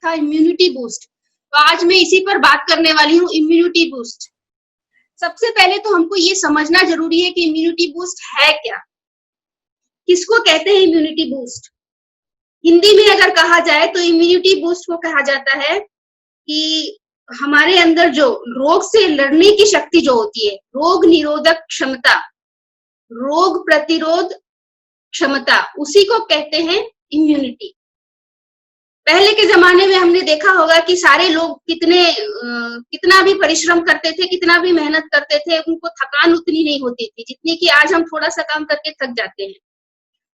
था immunity boost. तो आज मैं इसी पर बात करने वाली हूँ, इम्यूनिटी बूस्ट। सबसे पहले तो हमको ये समझना जरूरी है कि इम्यूनिटी बूस्ट है क्या, किसको कहते हैं इम्यूनिटी बूस्ट। हिंदी में अगर कहा जाए तो इम्यूनिटी बूस्ट को कहा जाता है कि हमारे अंदर जो रोग से लड़ने की शक्ति जो होती है, रोग निरोधक क्षमता, रोग प्रतिरोध क्षमता, उसी को कहते हैं इम्यूनिटी। पहले के जमाने में हमने देखा होगा कि सारे लोग कितना भी परिश्रम करते थे, कितना भी मेहनत करते थे, उनको थकान उतनी नहीं होती थी जितनी कि आज हम थोड़ा सा काम करके थक जाते हैं।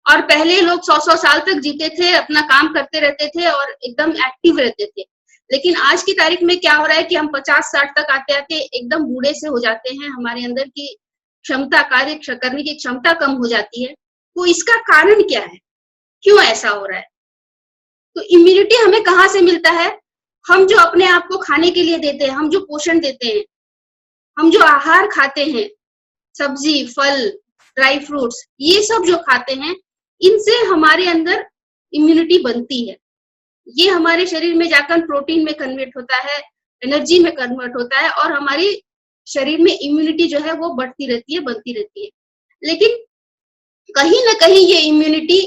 और पहले लोग 100-100 साल तक जीते थे, अपना काम करते रहते थे और एकदम एक्टिव रहते थे। लेकिन आज की तारीख में क्या हो रहा है कि हम 50-60 तक आते आते एकदम बूढ़े से हो जाते हैं, हमारे अंदर की क्षमता, कार्य करने की क्षमता कम हो जाती है। तो इसका कारण क्या है, क्यों ऐसा हो रहा है? तो इम्यूनिटी हमें कहाँ से मिलता है? हम जो अपने आप को खाने के लिए देते हैं, हम जो पोषण देते हैं, हम जो आहार खाते हैं, सब्जी, फल, ड्राई फ्रूट्स, ये सब जो खाते हैं, इनसे हमारे अंदर इम्यूनिटी बनती है। ये हमारे शरीर में जाकर प्रोटीन में कन्वर्ट होता है, एनर्जी में कन्वर्ट होता है और हमारी शरीर में इम्यूनिटी जो है वो बढ़ती रहती है, बनती रहती है। लेकिन कहीं ना कहीं ये इम्यूनिटी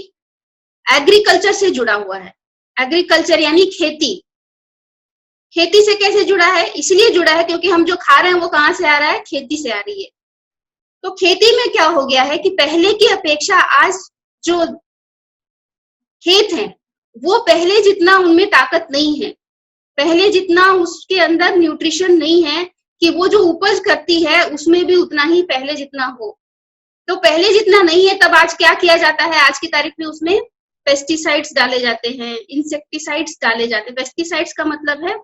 एग्रीकल्चर से जुड़ा हुआ है। एग्रीकल्चर यानी खेती। खेती से कैसे जुड़ा है? इसलिए जुड़ा है क्योंकि हम जो खा रहे हैं वो कहाँ से आ रहा है? खेती से आ रही है। तो खेती में क्या हो गया है कि पहले की अपेक्षा आज जो खेत है वो पहले जितना उनमें ताकत नहीं है, पहले जितना उसके अंदर न्यूट्रिशन नहीं है कि वो जो उपज करती है उसमें भी उतना ही पहले जितना हो। तो पहले जितना नहीं है, तब आज क्या किया जाता है? आज की तारीख में उसमें पेस्टिसाइड्स डाले जाते हैं, इंसेक्टिसाइड्स डाले जाते हैं। पेस्टिसाइड्स का मतलब है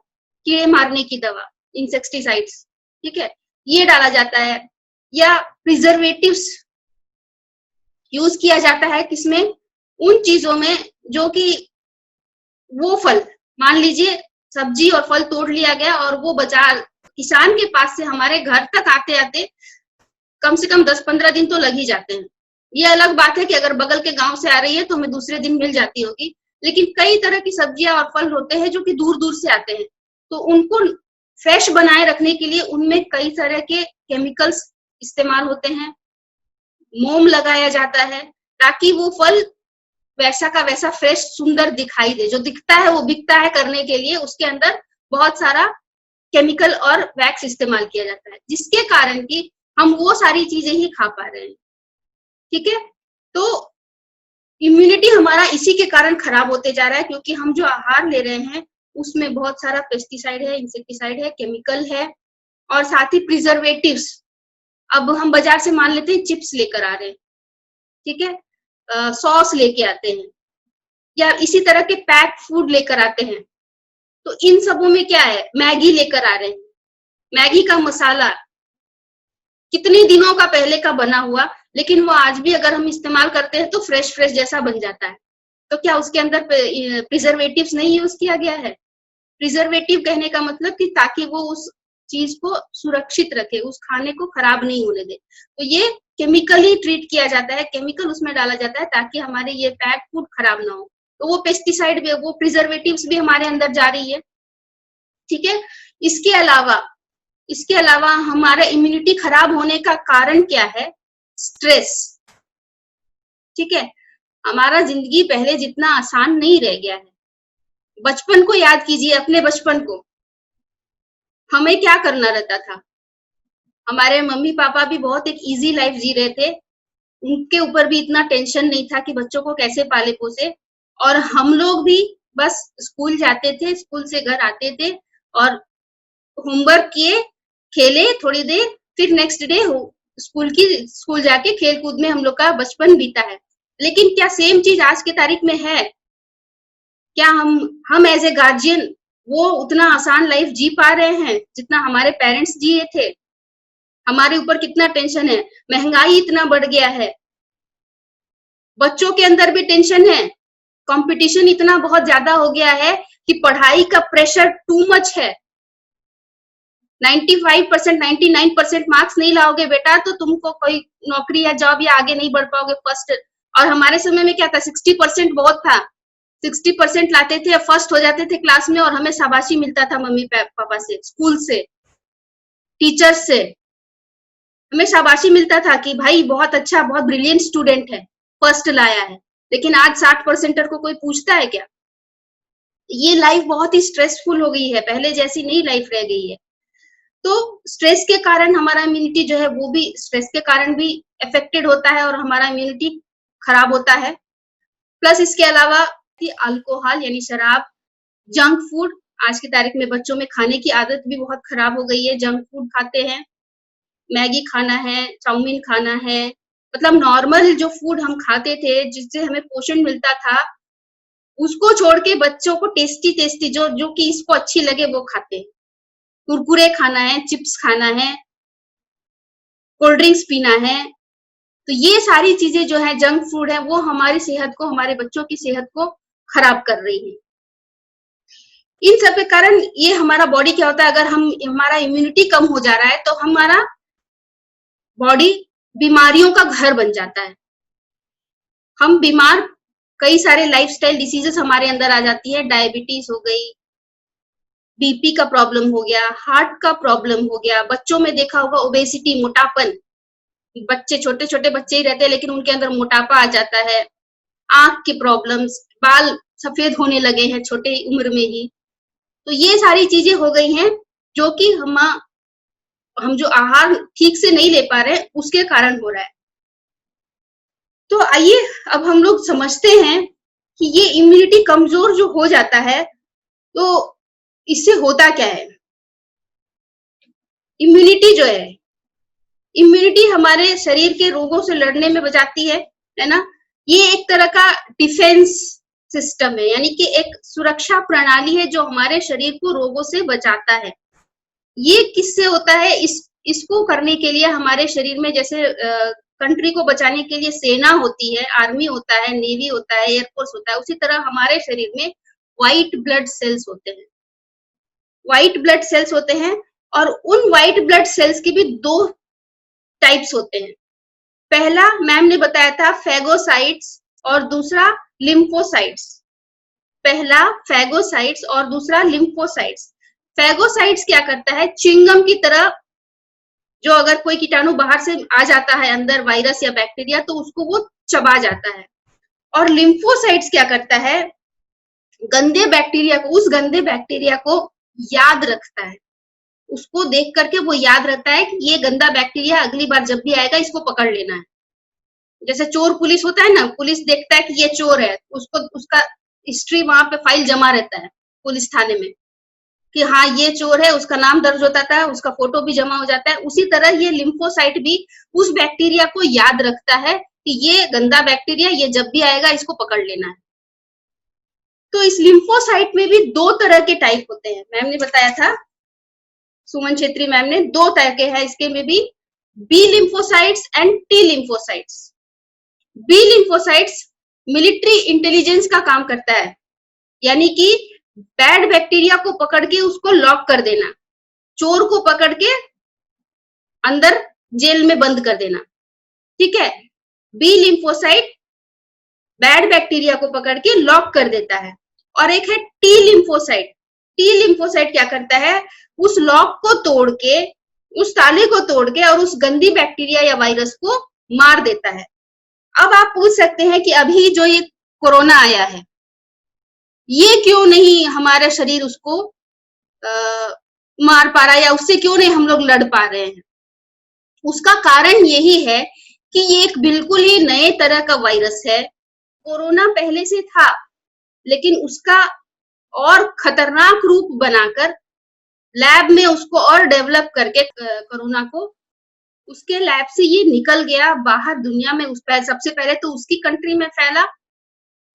कीड़े मारने की दवा, इंसेक्टिसाइड्स, ठीक है, ये डाला जाता है। या प्रिजर्वेटिव्स यूज किया जाता है किसमें? उन चीजों में जो कि वो फल, मान लीजिए सब्जी और फल तोड़ लिया गया और वो बाजार किसान के पास से हमारे घर तक आते आते कम से कम 10-15 दिन तो लग ही जाते हैं। ये अलग बात है कि अगर बगल के गांव से आ रही है तो हमें दूसरे दिन मिल जाती होगी, लेकिन कई तरह की सब्जियां और फल होते हैं जो कि दूर दूर से आते हैं। तो उनको फ्रेश बनाए रखने के लिए उनमें कई तरह के केमिकल्स इस्तेमाल होते हैं, मोम लगाया जाता है ताकि वो फल वैसा का वैसा फ्रेश सुंदर दिखाई दे। जो दिखता है वो बिकता है करने के लिए उसके अंदर बहुत सारा केमिकल और वैक्स इस्तेमाल किया जाता है, जिसके कारण कि हम वो सारी चीजें ही खा पा रहे हैं। ठीक है, तो इम्यूनिटी हमारा इसी के कारण खराब होते जा रहा है क्योंकि हम जो आहार ले रहे हैं उसमें बहुत सारा पेस्टिसाइड है, इंसेक्टिसाइड है, केमिकल है और साथ ही प्रिजर्वेटिव्स। अब हम बाजार से मान लेते हैं चिप्स लेकर आ रहे हैं, ठीक है, सॉस लेके आते हैं या इसी तरह के पैक फूड लेकर आते हैं। तो इन सबों में क्या है? मैगी लेकर आ रहे हैं, मैगी का मसाला कितने दिनों का पहले का बना हुआ, लेकिन वो आज भी अगर हम इस्तेमाल करते हैं तो फ्रेश जैसा बन जाता है। तो क्या उसके अंदर प्रिजर्वेटिव्स नहीं यूज किया गया है? प्रिजर्वेटिव कहने का मतलब कि ताकि वो उस चीज को सुरक्षित रखे, उस खाने को खराब नहीं होने दे। तो ये केमिकली ट्रीट किया जाता है, केमिकल उसमें डाला जाता है ताकि हमारे ये पैक फूड खराब ना हो। तो वो पेस्टिसाइड भी, वो प्रिजर्वेटिव्स भी हमारे अंदर जा रही है। ठीक है, इसके अलावा हमारा इम्यूनिटी खराब होने का कारण क्या है? स्ट्रेस। ठीक है, हमारा जिंदगी पहले जितना आसान नहीं रह गया है। बचपन को याद कीजिए, अपने बचपन को, हमें क्या करना रहता था? हमारे मम्मी पापा भी बहुत एक इजी लाइफ जी रहे थे, उनके ऊपर भी इतना टेंशन नहीं था कि बच्चों को कैसे पाले पोसे, और हम लोग भी बस स्कूल जाते थे, स्कूल से घर आते थे और होमवर्क किए, खेले थोड़ी देर, फिर नेक्स्ट डे स्कूल जाके खेल कूद में हम लोग का बचपन बीता है। लेकिन क्या सेम चीज आज की तारीख में है? क्या हम एज ए गार्जियन वो उतना आसान लाइफ जी पा रहे हैं जितना हमारे पेरेंट्स जिए थे? हमारे ऊपर कितना टेंशन है, महंगाई इतना बढ़ गया है, बच्चों के अंदर भी टेंशन है, कंपटीशन इतना बहुत ज्यादा हो गया है कि पढ़ाई का प्रेशर टू मच है। 95%, 99% मार्क्स नहीं लाओगे बेटा तो तुमको कोई नौकरी या जॉब या आगे नहीं बढ़ पाओगे फर्स्ट। और हमारे समय में क्या था? 60% बहुत था, 60% लाते थे, फर्स्ट हो जाते थे क्लास में और हमें शाबाशी मिलता था मम्मी पापा से, स्कूल से, टीचर्स से हमें शाबाशी मिलता था कि भाई बहुत अच्छा, बहुत ब्रिलियंट स्टूडेंट है, फर्स्ट लाया है। लेकिन आज 60% को कोई पूछता है क्या? ये लाइफ बहुत ही स्ट्रेसफुल हो गई है, पहले जैसी नहीं लाइफ रह गई है। तो स्ट्रेस के कारण हमारा इम्यूनिटी जो है वो भी स्ट्रेस के कारण भी अफेक्टेड होता है और हमारा इम्यूनिटी खराब होता है। प्लस इसके अलावा कि अल्कोहल यानी शराब, जंक फूड, आज की तारीख में बच्चों में खाने की आदत भी बहुत खराब हो गई है। जंक फूड खाते हैं, मैगी खाना है, चाउमीन खाना है, मतलब नॉर्मल जो फूड हम खाते थे जिससे हमें पोषण मिलता था, उसको छोड़ के बच्चों को टेस्टी टेस्टी जो कि इसको अच्छी लगे वो खाते हैं। कुरकुरे खाना है, चिप्स खाना है, कोल्ड ड्रिंक्स पीना है। तो ये सारी चीजें जो है जंक फूड है वो हमारी सेहत को, हमारे बच्चों की सेहत को खराब कर रही है। इन सब के कारण ये हमारा बॉडी क्या होता है, अगर हमारा इम्यूनिटी कम हो जा रहा है तो हमारा बॉडी बीमारियों का घर बन जाता है। हम बीमार, कई सारे लाइफस्टाइल डिसीजेस हमारे अंदर आ जाती है, डायबिटीज हो गई, बीपी का प्रॉब्लम हो गया, हार्ट का प्रॉब्लम हो गया। बच्चों में देखा होगा ओबेसिटी, मोटापन, बच्चे छोटे छोटे बच्चे ही रहते हैं लेकिन उनके अंदर मोटापा आ जाता है। आंख की प्रॉब्लम्स, बाल सफेद होने लगे हैं छोटे उम्र में ही। तो ये सारी चीजें हो गई हैं जो कि हम जो आहार ठीक से नहीं ले पा रहे हैं उसके कारण हो रहा है। तो आइए अब हम लोग समझते हैं कि ये इम्यूनिटी कमजोर जो हो जाता है तो इससे होता क्या है। इम्यूनिटी जो है, इम्यूनिटी हमारे शरीर के रोगों से लड़ने में बचाती है ना। ये एक तरह का डिफेंस सिस्टम है, यानी कि एक सुरक्षा प्रणाली है जो हमारे शरीर को रोगों से बचाता है। ये किससे होता है? इसको करने के लिए हमारे शरीर में, जैसे कंट्री को बचाने के लिए सेना होती है, आर्मी होता है, नेवी होता है, एयरफोर्स होता है, उसी तरह हमारे शरीर में व्हाइट ब्लड सेल्स होते हैं। व्हाइट ब्लड सेल्स होते हैं और उन व्हाइट ब्लड सेल्स के भी दो टाइप्स होते हैं। पहला मैम ने बताया था फैगोसाइट्स और दूसरा लिम्फोसाइट्स। पहला फैगोसाइट्स और दूसरा लिम्फोसाइट्स। फैगोसाइट्स क्या करता है? च्युइंगम की तरह, जो अगर कोई कीटाणु बाहर से आ जाता है अंदर, वायरस या बैक्टीरिया, तो उसको वो चबा जाता है। और लिम्फोसाइट्स क्या करता है? गंदे बैक्टीरिया को, उस गंदे बैक्टीरिया को याद रखता है। उसको देख करके वो याद रहता है कि ये गंदा बैक्टीरिया अगली बार जब भी आएगा इसको पकड़ लेना है। जैसे चोर पुलिस होता है ना, पुलिस देखता है कि ये चोर है, उसको उसका हिस्ट्री वहां पे फाइल जमा रहता है पुलिस थाने में कि हाँ ये चोर है, उसका नाम दर्ज होता था, उसका फोटो भी जमा हो जाता है। उसी तरह ये लिम्फोसाइट भी उस बैक्टीरिया को याद रखता है कि ये गंदा बैक्टीरिया, ये जब भी आएगा इसको पकड़ लेना है। तो इस लिम्फोसाइट में भी दो तरह के टाइप होते हैं, मैम ने बताया था, सुमन छेत्री मैम ने, दो तरह के हैं इसके में भी, B lymphocytes and T lymphocytes. B lymphocytes military intelligence का काम करता है, यानी कि बैड बैक्टीरिया को पकड़ के उसको लॉक कर देना, चोर को पकड़ के अंदर जेल में बंद कर देना, ठीक है। बी लिम्फोसाइट बैड बैक्टीरिया को पकड़ के लॉक कर देता है। और एक है टी लिम्फोसाइट। टी लिम्फोसाइट क्या करता है? उस लॉक को तोड़ के, उस ताले को तोड़ के और उस गंदी बैक्टीरिया या वायरस को मार देता है। अब आप पूछ सकते हैं कि अभी जो ये कोरोना आया है, ये क्यों नहीं हमारा शरीर उसको मार पा रहा है, या उससे क्यों नहीं हम लोग लड़ पा रहे हैं? उसका कारण यही है कि ये एक बिल्कुल ही नए तरह का वायरस है। कोरोना पहले से था लेकिन उसका और खतरनाक रूप बनाकर लैब में उसको और डेवलप करके कोरोना को, उसके लैब से ये निकल गया बाहर दुनिया में। सबसे पहले तो उसकी कंट्री में फैला,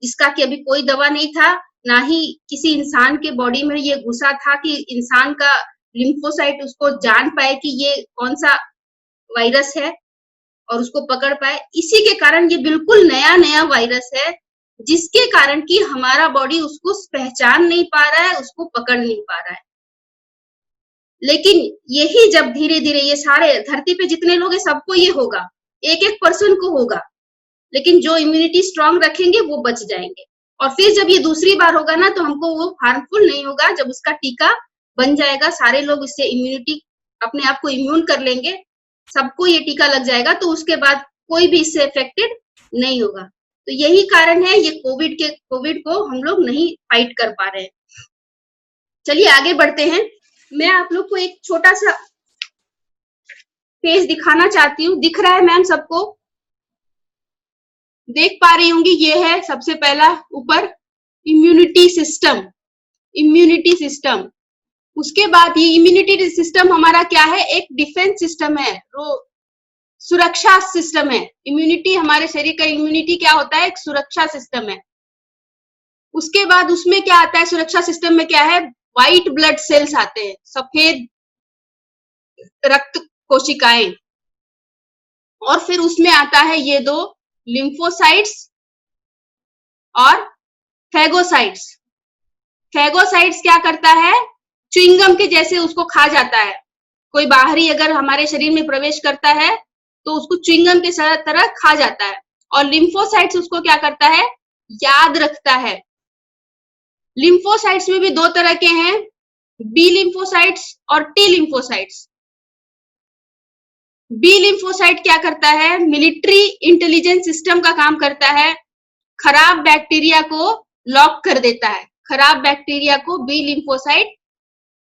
जिसका कि अभी कोई दवा नहीं था, ना ही किसी इंसान के बॉडी में ये घुसा था कि इंसान का लिम्फोसाइट उसको जान पाए कि ये कौन सा वायरस है और उसको पकड़ पाए। इसी के कारण ये बिल्कुल नया नया वायरस है, जिसके कारण कि हमारा बॉडी उसको पहचान नहीं पा रहा है, उसको पकड़ नहीं पा रहा है। लेकिन यही जब धीरे धीरे ये सारे धरती पे जितने लोग हैं सबको ये होगा, एक एक पर्सन को होगा, लेकिन जो इम्यूनिटी स्ट्रांग रखेंगे वो बच जाएंगे। और फिर जब ये दूसरी बार होगा ना तो हमको वो हार्मफुल नहीं होगा। जब उसका टीका बन जाएगा, सारे लोग इससे इम्यूनिटी अपने आप को इम्यून कर लेंगे, सबको ये टीका लग जाएगा, तो उसके बाद कोई भी इससे अफेक्टेड नहीं होगा। तो यही कारण है ये कोविड को हम लोग नहीं फाइट कर पा रहे हैं। चलिए आगे बढ़ते हैं। मैं आप लोग को एक छोटा सा पेज दिखाना चाहती हूँ। दिख रहा है मैम सबको? देख पा रही होंगी। ये है सबसे पहला ऊपर इम्यूनिटी सिस्टम। इम्यूनिटी सिस्टम, उसके बाद ये इम्यूनिटी सिस्टम हमारा क्या है? एक डिफेंस सिस्टम है, सुरक्षा सिस्टम है। इम्यूनिटी, हमारे शरीर का इम्यूनिटी क्या होता है? एक सुरक्षा सिस्टम है। उसके बाद उसमें क्या आता है? सुरक्षा सिस्टम में क्या है? व्हाइट ब्लड सेल्स आते हैं, सफेद रक्त कोशिकाएं। और फिर उसमें आता है ये दो लिम्फोसाइट्स और फैगोसाइट्स। फैगोसाइट्स क्या करता है? च्युइंगम के जैसे उसको खा जाता है। कोई बाहरी अगर हमारे शरीर में प्रवेश करता है तो उसको च्युइंगम के तरह खा जाता है। और लिम्फोसाइट्स उसको क्या करता है? याद रखता है। लिम्फोसाइट्स में भी दो तरह के हैं, बी लिम्फोसाइट्स और टी लिम्फोसाइट्स। बी लिम्फोसाइट क्या करता है? मिलिट्री इंटेलिजेंस सिस्टम का काम करता है, खराब बैक्टीरिया को लॉक कर देता है। खराब बैक्टीरिया को बी लिम्फोसाइट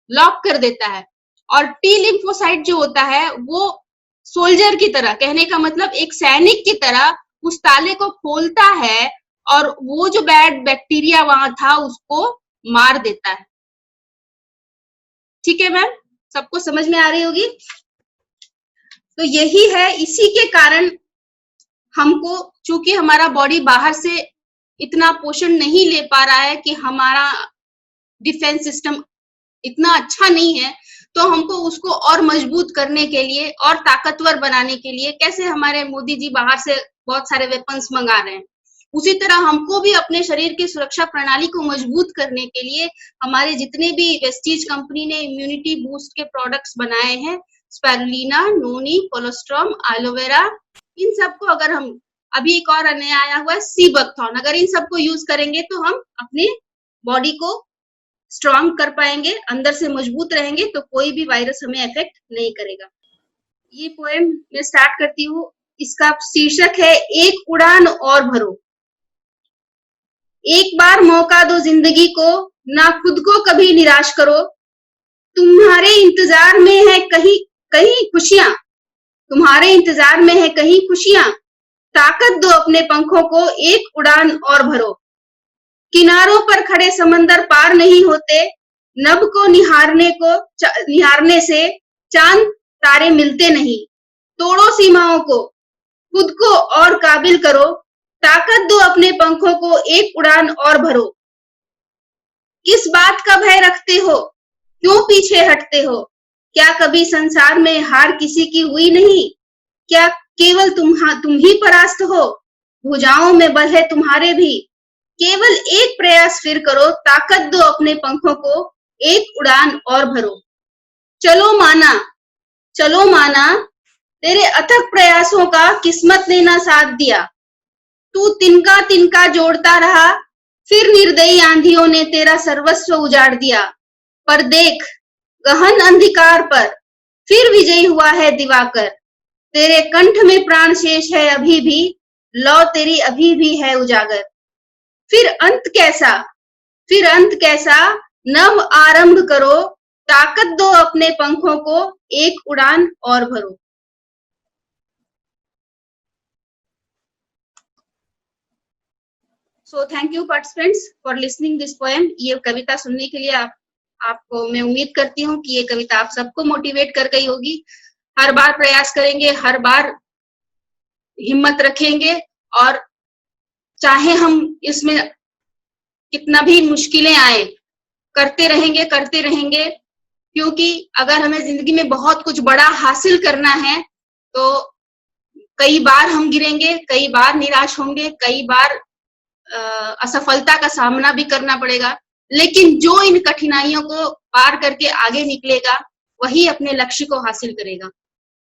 लॉक कर देता है। और टी लिम्फोसाइट जो होता है वो सोल्जर की तरह, कहने का मतलब एक सैनिक की तरह उस ताले को खोलता है और वो जो बैड बैक्टीरिया वहां था उसको मार देता है। ठीक है मैम, सबको समझ में आ रही होगी? तो यही है, इसी के कारण हमको, चूंकि हमारा बॉडी बाहर से इतना पोषण नहीं ले पा रहा है कि हमारा डिफेंस सिस्टम इतना अच्छा नहीं है, तो हमको उसको और मजबूत करने के लिए और ताकतवर बनाने के लिए, कैसे हमारे मोदी जी बाहर से बहुत सारे वेपन्स मंगा रहे हैं, उसी तरह हमको भी अपने शरीर की सुरक्षा प्रणाली को मजबूत करने के लिए हमारे जितने भी वेस्टीज कंपनी ने इम्यूनिटी बूस्ट के प्रोडक्ट्स बनाए हैं, स्पारुलिना, नोनी, कोलोस्ट्रॉम, एलोवेरा, इन सबको अगर हम, अभी एक और नया आया हुआ है सी बकथॉर्न, अगर इन सबको यूज करेंगे तो हम अपने बॉडी को स्ट्रॉन्ग कर पाएंगे, अंदर से मजबूत रहेंगे, तो कोई भी वायरस हमें अफेक्ट नहीं करेगा। ये पोएम मैं स्टार्ट करती हूँ। इसका शीर्षक है एक उड़ान और भरो। एक बार मौका दो जिंदगी को, ना खुद को कभी निराश करो। तुम्हारे इंतजार में है कहीं कहीं खुशियां, तुम्हारे इंतजार में है कहीं खुशियां। ताकत दो अपने पंखों को, एक उड़ान और भरो। किनारों पर खड़े समंदर पार नहीं होते, नभ को निहारने से चांद तारे मिलते नहीं। तोड़ो सीमाओं को, खुद को और काबिल करो। ताकत दो अपने पंखों को, एक उड़ान और भरो। किस बात का भय रखते हो, क्यों पीछे हटते हो? क्या कभी संसार में हार किसी की हुई नहीं? क्या केवल तुम ही परास्त हो? भुजाओं में बल है तुम्हारे भी। केवल एक प्रयास फिर करो, ताकत दो अपने पंखों को, एक उड़ान और भरो। चलो माना, तेरे अथक प्रयासों का किस्मत ने ना साथ दिया। तू तिनका तिनका जोड़ता रहा, फिर निर्दयी आंधियों ने तेरा सर्वस्व उजाड़ दिया। पर देख, गहन अंधकार पर फिर विजयी हुआ है दिवाकर। तेरे कंठ में प्राण शेष है अभी भी, लौ तेरी अभी भी है उजागर। फिर अंत कैसा, नव आरंभ करो। ताकत दो अपने पंखों को, एक उड़ान और भरो। So thank you participants for listening this poem. ये कविता सुनने के लिए आपको मैं उम्मीद करती हूँ कि ये कविता आप सबको मोटिवेट कर गई होगी। हर बार प्रयास करेंगे, हर बार हिम्मत रखेंगे, और चाहे हम इसमें कितना भी मुश्किलें आए, करते रहेंगे, क्योंकि अगर हमें जिंदगी में बहुत कुछ बड़ा हासिल करना है तो कई बार हम गिरेंगे, कई बार निराश होंगे, कई बार असफलता का सामना भी करना पड़ेगा, लेकिन जो इन कठिनाइयों को पार करके आगे निकलेगा वही अपने लक्ष्य को हासिल करेगा।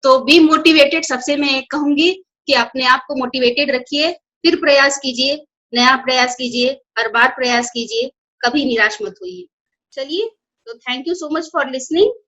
तो बी मोटिवेटेड, सबसे मैं कहूंगी कि अपने आप को मोटिवेटेड रखिए, फिर प्रयास कीजिए, नया प्रयास कीजिए, हर बार प्रयास कीजिए, कभी निराश मत होइए। चलिए, तो thank you so much for listening.